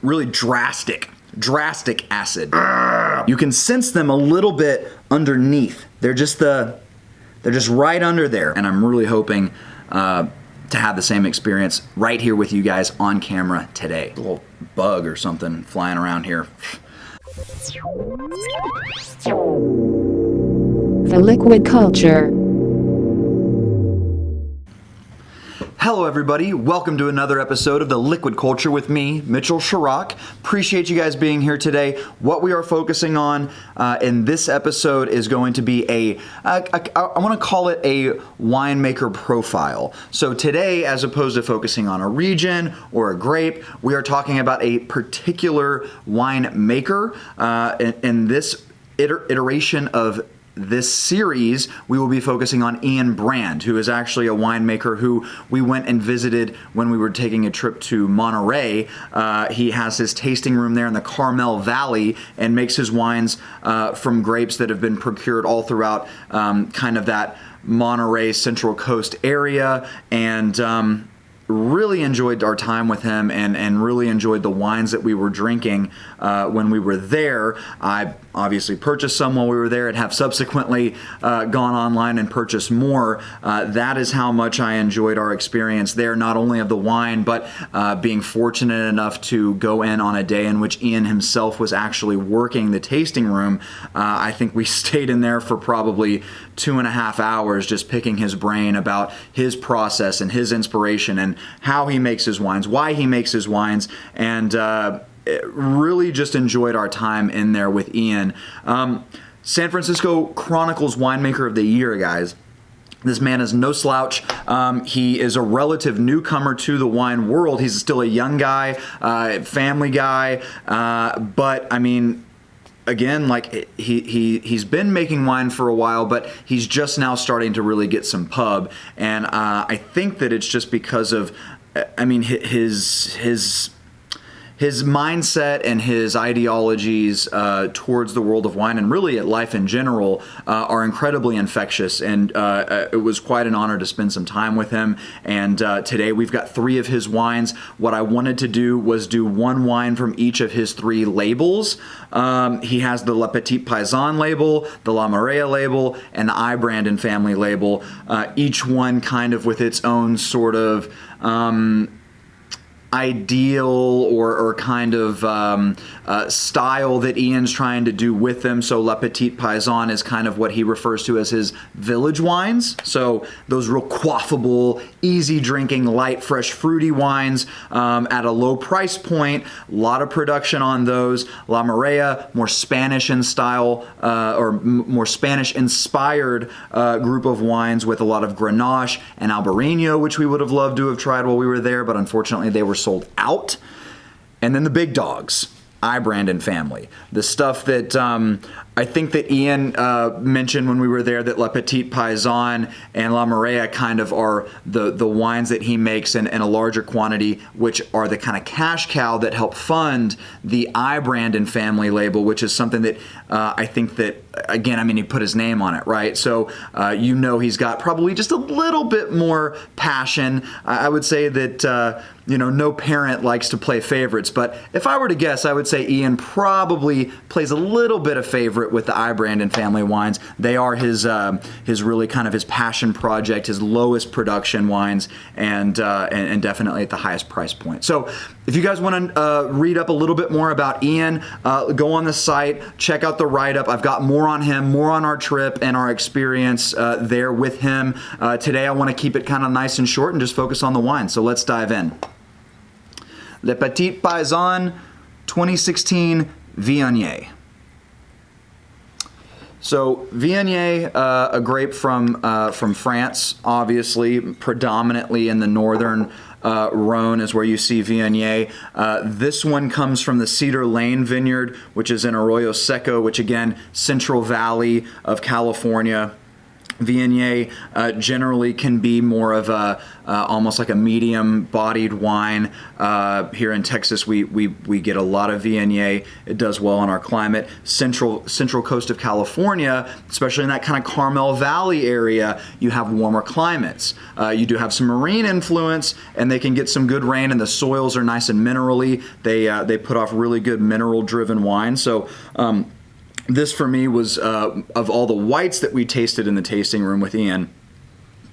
really drastic acid. You can sense them a little bit underneath. They're just right under there. And I'm really hoping to have the same experience right here with you guys on camera today. A little bug or something flying around here. The liquid culture. Hello everybody, welcome to another episode of The Liquid Culture with me, Mitchell Chirac. Appreciate you guys being here today. What we are focusing on in this episode is going to be I want to call it a winemaker profile. So today, as opposed to focusing on a region or a grape, we are talking about a particular winemaker. In this iteration of this series, we will be focusing on Ian Brand, who is actually a winemaker who we went and visited when we were taking a trip to Monterey. He has his tasting room there in the Carmel Valley and makes his wines from grapes that have been procured all throughout kind of that Monterey Central Coast area, and really enjoyed our time with him and really enjoyed the wines that we were drinking when we were there. I obviously purchased some while we were there and have subsequently gone online and purchased more. That is how much I enjoyed our experience there, not only of the wine, but being fortunate enough to go in on a day in which Ian himself was actually working the tasting room. I think we stayed in there for probably 2.5 hours just picking his brain about his process and his inspiration and how he makes his wines, why he makes his wines, and really just enjoyed our time in there with Ian. San Francisco Chronicles Winemaker of the Year, guys. This man is no slouch. He is a relative newcomer to the wine world. He's still a young guy, family guy, but I mean, again, like he's been making wine for a while, but he's just now starting to really get some pub, and I think that it's just because of, I mean, his mindset and his ideologies towards the world of wine and really at life in general are incredibly infectious, and it was quite an honor to spend some time with him. And today we've got 3 of his wines. What I wanted to do was do one wine from each of his 3 labels. He has the Le Petit Paysan label, the La Marea label, and the I Brandon family label, each one kind of with its own sort of ideal or kind of style that Ian's trying to do with them. So Le Petit Paysan is kind of what he refers to as his village wines. So those real quaffable, easy drinking, light, fresh, fruity wines at a low price point. A lot of production on those. La Marea, more Spanish in style or more Spanish inspired group of wines with a lot of Grenache and Albarino, which we would have loved to have tried while we were there, but unfortunately they were sold out. And then the big dogs, I Brandon family, the stuff that I think that Ian mentioned when we were there, that Le Petit Paysan and La Marea kind of are the wines that he makes in a larger quantity, which are the kind of cash cow that help fund the I Brandon family label, which is something that I think that, again, I mean, he put his name on it, right? So you know he's got probably just a little bit more passion. I would say that you know, no parent likes to play favorites, but if I were to guess, I would say Ian probably plays a little bit of favorite with the I Brandon family wines. They are his really kind of his passion project, his lowest production wines, and definitely at the highest price point. So if you guys want to read up a little bit more about Ian, go on the site, check out the write-up. I've got more on him, more on our trip and our experience there with him. Today I want to keep it kind of nice and short and just focus on the wine. So let's dive in. Le Petit Paysan 2016 Viognier. So Viognier, a grape from France, obviously, predominantly in the northern Rhone is where you see Viognier. This one comes from the Cedar Lane Vineyard, which is in Arroyo Seco, which again, Central Valley of California. Viognier generally can be more of a almost like a medium-bodied wine. Here in Texas, we get a lot of Viognier. It does well in our climate. Central coast of California, especially in that kind of Carmel Valley area, you have warmer climates. You do have some marine influence, and they can get some good rain, and the soils are nice and minerally. They put off really good mineral-driven wine. So. This for me was, of all the whites that we tasted in the tasting room with Ian,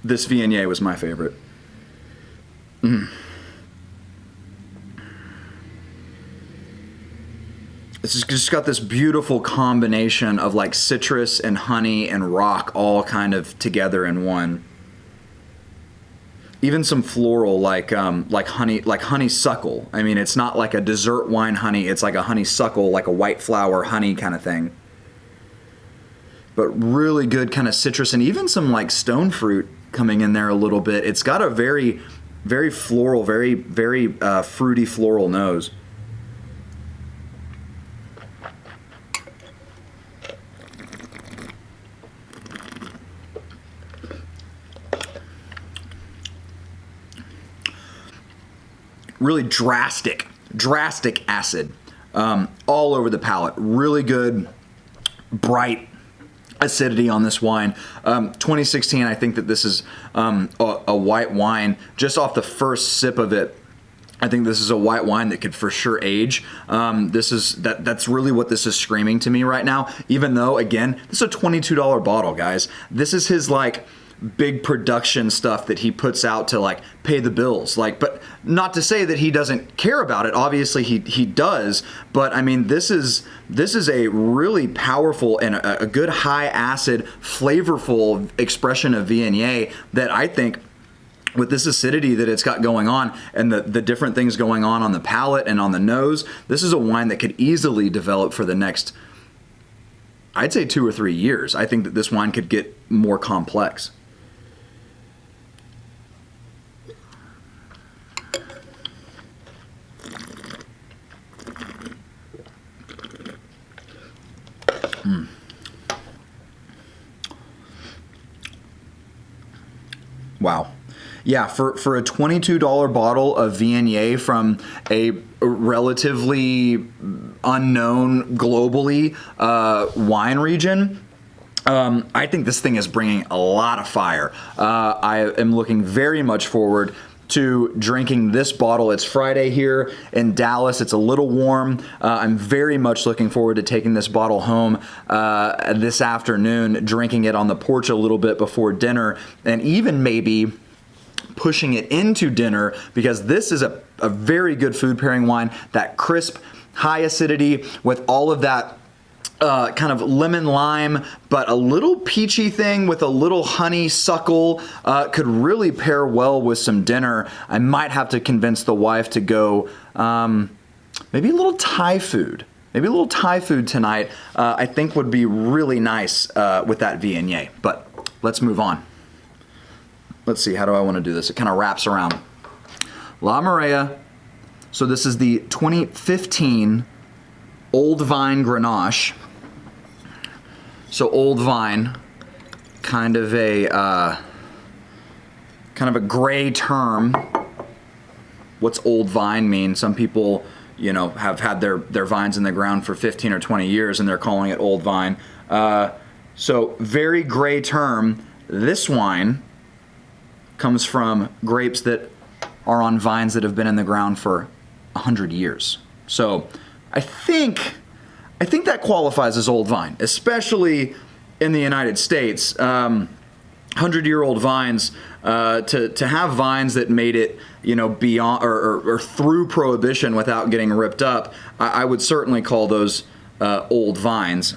this Viognier was my favorite. It's just got this beautiful combination of like citrus and honey and rock all kind of together in one. Even some floral like honeysuckle. I mean, it's not like a dessert wine honey. It's like a honeysuckle, like a white flower honey kind of thing. But really good kind of citrus and even some like stone fruit coming in there a little bit. It's got a very, very floral, very, very fruity floral nose. Really drastic acid all over the palate. Really good, bright acidity on this wine. 2016, I think that this is a white wine. Just off the first sip of it, I think this is a white wine that could for sure age. That's really what this is screaming to me right now. Even though, again, this is a $22 bottle, guys. This is his like big production stuff that he puts out to like pay the bills, like, but not to say that he doesn't care about it. Obviously he does, but I mean, this is a really powerful and a good high acid flavorful expression of Viognier that I think, with this acidity that it's got going on and the different things going on the palate and on the nose, this is a wine that could easily develop for the next, I'd say 2 or 3 years. I think that this wine could get more complex. Wow. Yeah, for a $22 bottle of Viognier from a relatively unknown globally wine region, I think this thing is bringing a lot of fire. I am looking very much forward to drinking this bottle. It's Friday here in Dallas. It's a little warm. I'm very much looking forward to taking this bottle home this afternoon, drinking it on the porch a little bit before dinner, and even maybe pushing it into dinner, because this is a very good food pairing wine. That crisp, high acidity with all of that kind of lemon lime, but a little peachy thing with a little honeysuckle could really pair well with some dinner. I might have to convince the wife to go maybe a little Thai food. Maybe a little Thai food tonight, I think would be really nice with that Viognier. But let's move on. Let's see, how do I want to do this? It kind of wraps around. La Maria. So this is the 2015 Old Vine Grenache. So Old Vine, kind of a gray term. What's Old Vine mean? Some people, have had their vines in the ground for 15 or 20 years and they're calling it Old Vine. So very gray term. This wine comes from grapes that are on vines that have been in the ground for 100 years. So I think that qualifies as old vine, especially in the United States. 100-year-old vines, to have vines that made it, beyond or through Prohibition without getting ripped up, I would certainly call those old vines.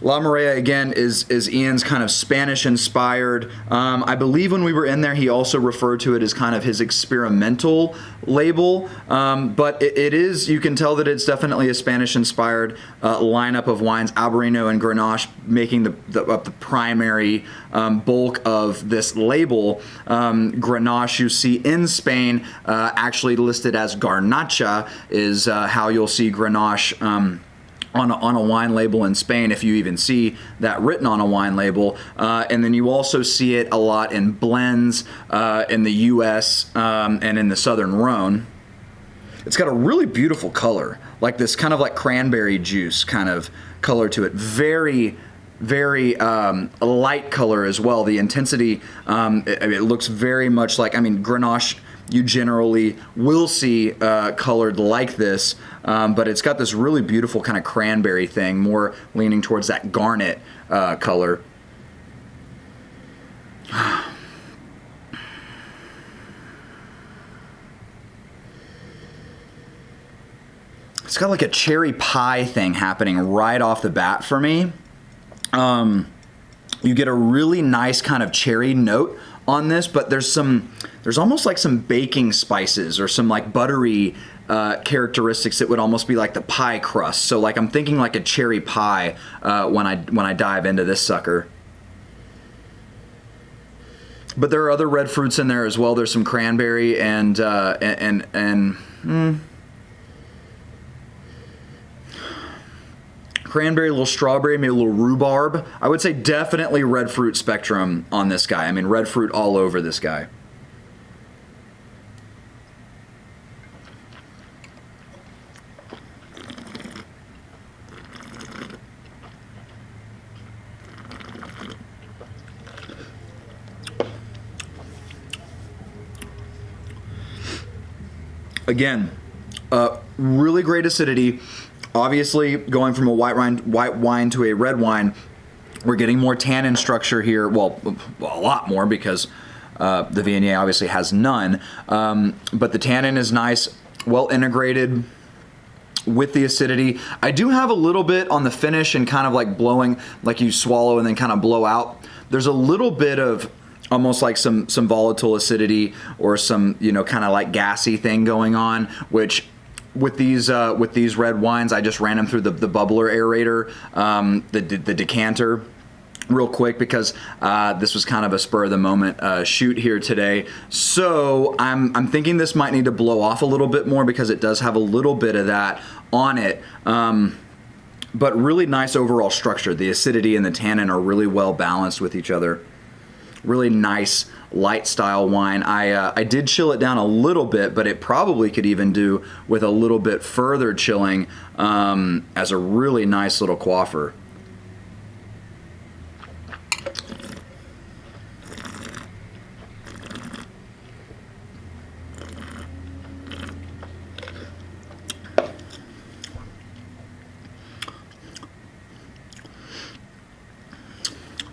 La Maria, again, is Ian's kind of Spanish-inspired. I believe when we were in there, he also referred to it as kind of his experimental label. But it is, you can tell that it's definitely a Spanish-inspired lineup of wines. Albarino and Grenache making the primary bulk of this label. Grenache, you see in Spain, actually listed as Garnacha, is how you'll see Grenache on a wine label in Spain, if you even see that written on a wine label. And then you also see it a lot in blends in the U.S. And in the Southern Rhone. It's got a really beautiful color, like this kind of like cranberry juice kind of color to it. Very, very light color as well. The intensity, it looks very much like, I mean, Grenache you generally will see colored like this, but it's got this really beautiful kind of cranberry thing, more leaning towards that garnet color. It's got like a cherry pie thing happening right off the bat for me. You get a really nice kind of cherry note on this, but there's almost like some baking spices or some like buttery characteristics that would almost be like the pie crust. So like I'm thinking like a cherry pie when I dive into this sucker. But there are other red fruits in there as well. There's some cranberry and cranberry, a little strawberry, maybe a little rhubarb. I would say definitely red fruit spectrum on this guy. I mean, red fruit all over this guy. Again, really great acidity. Obviously, going from a white wine to a red wine, we're getting more tannin structure here. Well, a lot more because the Viognier obviously has none. But the tannin is nice, well integrated with the acidity. I do have a little bit on the finish and kind of like blowing, like you swallow and then kind of blow out. There's a little bit of almost like some volatile acidity or some, you know, kind of like gassy thing going on, which with these red wines, I just ran them through the bubbler aerator, the decanter, real quick because this was kind of a spur of the moment shoot here today. So I'm thinking this might need to blow off a little bit more because it does have a little bit of that on it. But really nice overall structure. The acidity and the tannin are really well balanced with each other. Really nice light style wine. I did chill it down a little bit, but it probably could even do with a little bit further chilling as a really nice little quaffer.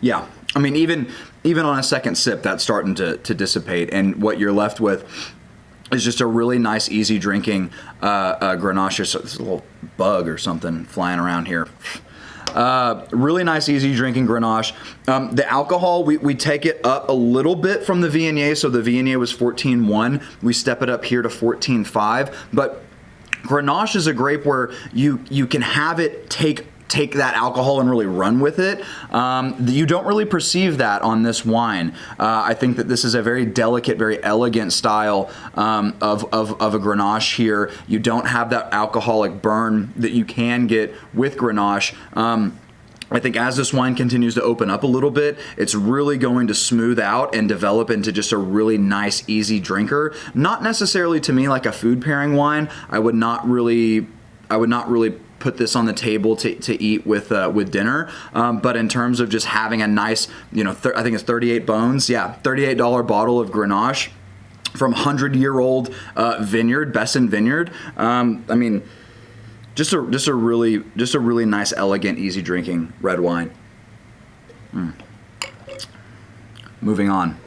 Yeah, I mean, even on a second sip, that's starting to dissipate, and what you're left with is just a really nice, easy drinking Grenache. So there's a little bug or something flying around here. Really nice, easy drinking Grenache. The alcohol, we take it up a little bit from the Viognier. So the Viognier was 14.1. We step it up here to 14.5. But Grenache is a grape where you can have it take that alcohol and really run with it. You don't really perceive that on this wine. I think that this is a very delicate, very elegant style of a Grenache here. You don't have that alcoholic burn that you can get with Grenache. I think as this wine continues to open up a little bit, it's really going to smooth out and develop into just a really nice, easy drinker. Not necessarily to me like a food pairing wine. I would not really put this on the table to eat with dinner, but in terms of just having a nice, you know, I think it's 38 bones, yeah, $38 bottle of Grenache from 100-year-old vineyard, Besson Vineyard. I mean, just a really nice, elegant, easy drinking red wine. Moving on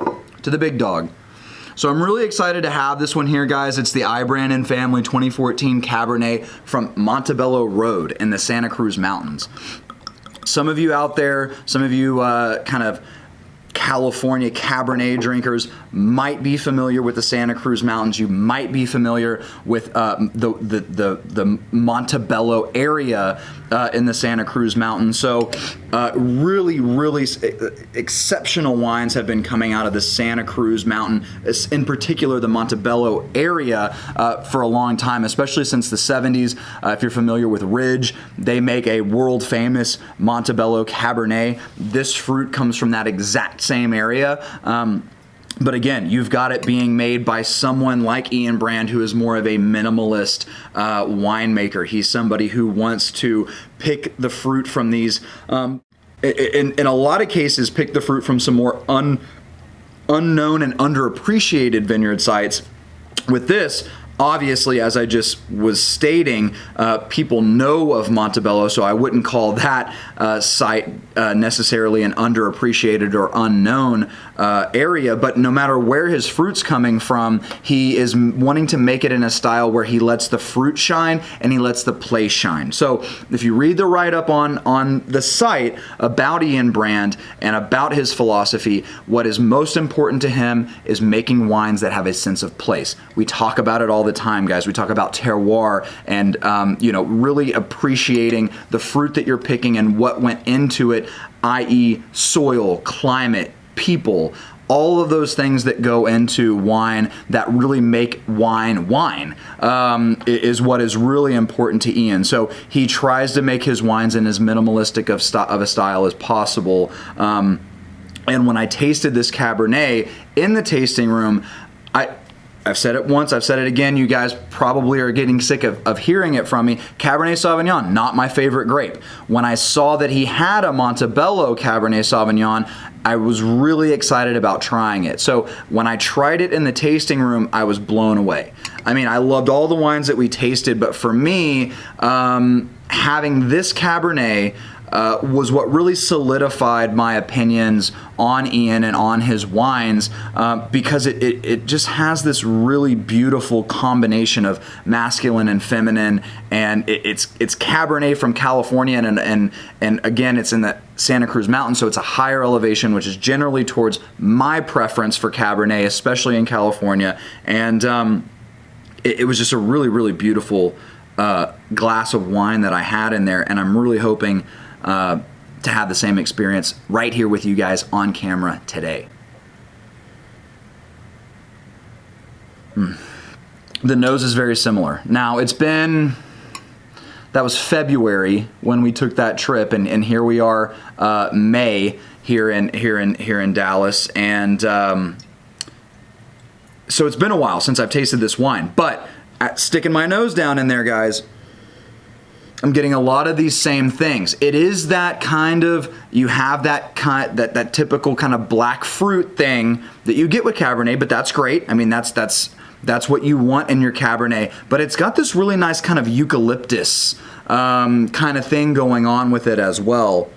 to the big dog. So I'm really excited to have this one here, guys. It's the Ibrandon Family 2014 Cabernet from Montebello Road in the Santa Cruz Mountains. Some of you out there, some of you kind of California Cabernet drinkers might be familiar with the Santa Cruz Mountains. You might be familiar with the Montebello area in the Santa Cruz Mountains. So really exceptional wines have been coming out of the Santa Cruz Mountain, in particular the Montebello area, for a long time, especially since the 70s. If you're familiar with Ridge, they make a world famous Montebello Cabernet. This fruit comes from that exact same area. But again, you've got it being made by someone like Ian Brand, who is more of a minimalist winemaker. He's somebody who wants to pick the fruit from these, in a lot of cases, pick the fruit from some more unknown and underappreciated vineyard sites. With this, obviously, as I just was stating, people know of Montebello, so I wouldn't call that site necessarily an underappreciated or unknown area. But no matter where his fruit's coming from, he is wanting to make it in a style where he lets the fruit shine and he lets the place shine. So if you read the write-up on the site about Ian Brand and about his philosophy, what is most important to him is making wines that have a sense of place. We talk about it all the time, guys. We talk about terroir and really appreciating the fruit that you're picking and what went into it, i.e. soil, climate, people, all of those things that go into wine that really make wine is what is really important to Ian. So he tries to make his wines in as minimalistic of a style as possible. And when I tasted this Cabernet in the tasting room, I've said it once, I've said it again, you guys probably are getting sick of hearing it from me. Cabernet Sauvignon, not my favorite grape. When I saw that he had a Montebello Cabernet Sauvignon, I was really excited about trying it. So when I tried it in the tasting room, I was blown away. I mean, I loved all the wines that we tasted, but for me, having this Cabernet was what really solidified my opinions on Ian and on his wines, because it just has this really beautiful combination of masculine and feminine, and it's Cabernet from California, and again, it's in the Santa Cruz Mountains, so it's a higher elevation, which is generally towards my preference for Cabernet, especially in California, and it was just a really beautiful glass of wine that I had in there, and I'm really hoping to have the same experience right here with you guys on camera today. The nose is very similar. Now that was February when we took that trip, and here we are, May here in Dallas, and so it's been a while since I've tasted this wine. But sticking my nose down in there, guys, I'm getting a lot of these same things. It is that kind of, you have that typical kind of black fruit thing that you get with Cabernet, but that's great. I mean, that's what you want in your Cabernet. But it's got this really nice kind of eucalyptus kind of thing going on with it as well.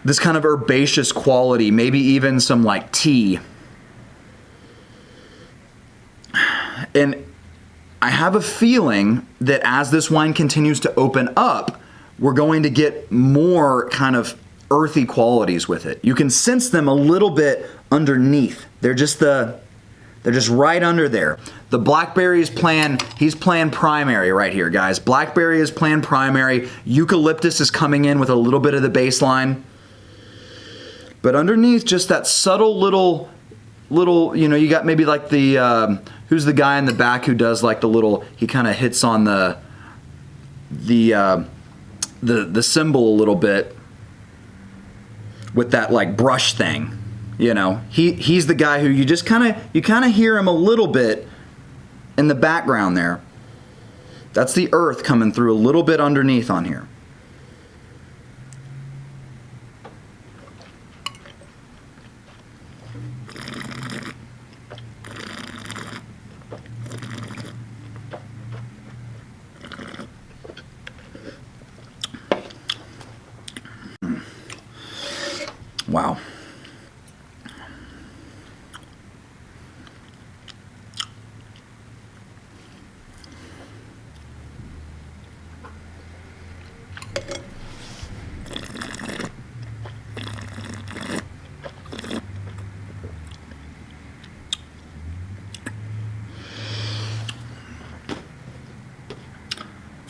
This kind of herbaceous quality, maybe even some like tea. And I have a feeling that as this wine continues to open up, we're going to get more kind of earthy qualities with it. You can sense them a little bit underneath. They're just right under there. The blackberry is he's playing primary right here, guys. Blackberry is playing primary. Eucalyptus is coming in with a little bit of the baseline. But underneath, just that subtle little, you got maybe like the, who's the guy in the back who does like the little, he kind of hits on the cymbal a little bit with that like brush thing. He's the guy who you kind of hear him a little bit in the background there. That's the earth coming through a little bit underneath on here. Wow.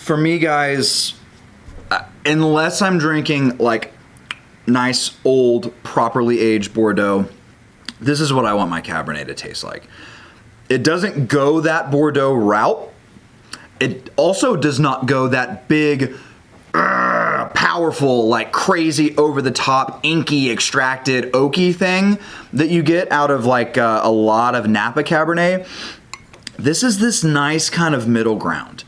For me, guys, unless I'm drinking like nice, old, properly aged Bordeaux, this is what I want my Cabernet to taste like. It doesn't go that Bordeaux route. It also does not go that big, powerful, like crazy, over-the-top, inky, extracted, oaky thing that you get out of like a lot of Napa Cabernet. This is this nice kind of middle ground.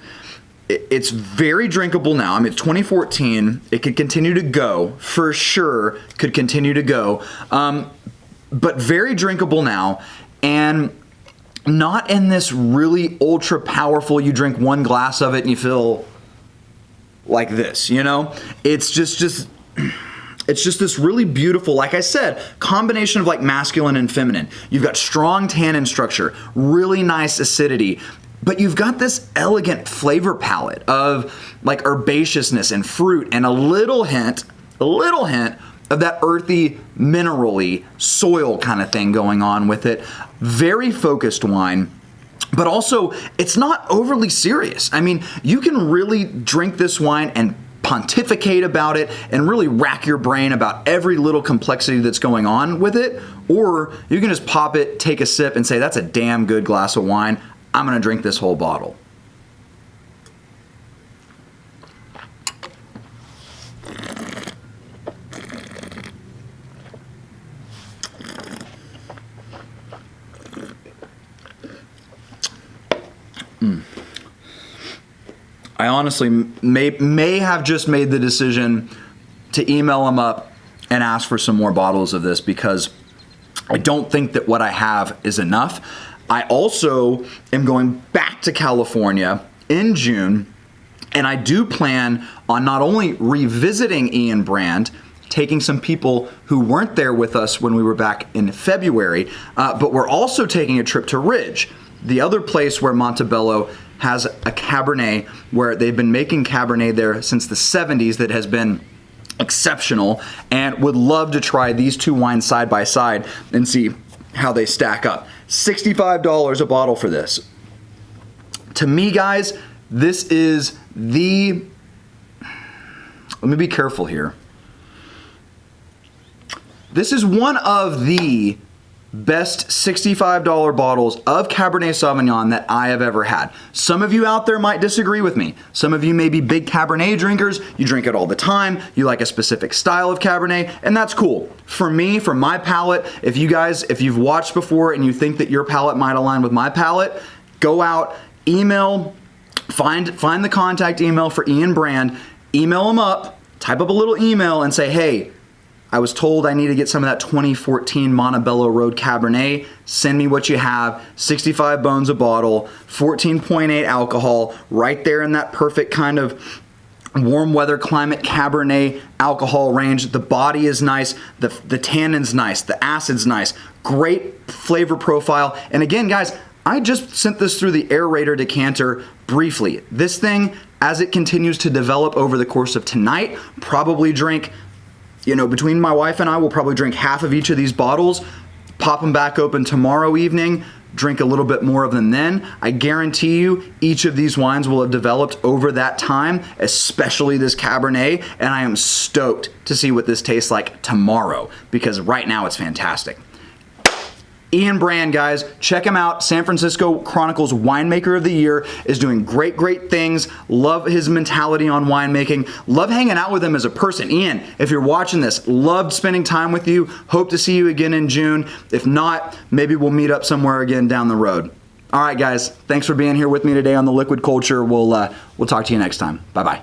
It's very drinkable now. I mean, it's 2014. It could continue to go, for sure, could continue to go. But very drinkable now, and not in this really ultra powerful, you drink one glass of it and you feel like this, you know? It's just this really beautiful, like I said, combination of like masculine and feminine. You've got strong tannin structure, really nice acidity, but you've got this elegant flavor palette of like herbaceousness and fruit and a little hint of that earthy, mineral-y soil kind of thing going on with it. Very focused wine, but also it's not overly serious. I mean, you can really drink this wine and pontificate about it and really rack your brain about every little complexity that's going on with it, or you can just pop it, take a sip, and say, that's a damn good glass of wine. I'm gonna drink this whole bottle. I honestly may have just made the decision to email them up and ask for some more bottles of this because I don't think that what I have is enough. I also am going back to California in June, and I do plan on not only revisiting Ian Brand, taking some people who weren't there with us when we were back in February, but we're also taking a trip to Ridge, the other place where Montebello has a Cabernet, where they've been making Cabernet there since the 70s that has been exceptional, and would love to try these two wines side by side and see how they stack up. $65 a bottle for this. To me, guys, this is the... Let me be careful here. This is one of the best $65 bottles of Cabernet Sauvignon that I have ever had. Some of you out there might disagree with me. Some of you may be big Cabernet drinkers. You drink it all the time. You like a specific style of Cabernet, and that's cool. For me, for my palate, if you've watched before and you think that your palate might align with my palate, go out, email, find the contact email for Ian Brand, email him up, type up a little email and say, hey, I was told I need to get some of that 2014 Montebello Road Cabernet. Send me what you have. 65 bones a bottle, 14.8 alcohol, right there in that perfect kind of warm weather climate Cabernet alcohol range. The body is nice, the tannin's nice, the acid's nice, great flavor profile. And again, guys, I just sent this through the aerator decanter briefly. This thing, as it continues to develop over the course of tonight, probably drink, between my wife and I, we'll probably drink half of each of these bottles, pop them back open tomorrow evening, drink a little bit more of them then. I guarantee you each of these wines will have developed over that time, especially this Cabernet, and I am stoked to see what this tastes like tomorrow because right now it's fantastic. Ian Brand, guys, check him out. San Francisco Chronicles Winemaker of the Year, is doing great things. Love his mentality on winemaking. Love hanging out with him as a person. Ian, if you're watching this, loved spending time with you. Hope to see you again in June. If not, maybe we'll meet up somewhere again down the road. All right, guys, thanks for being here with me today on The Liquid Culture. We'll talk to you next time. Bye-bye.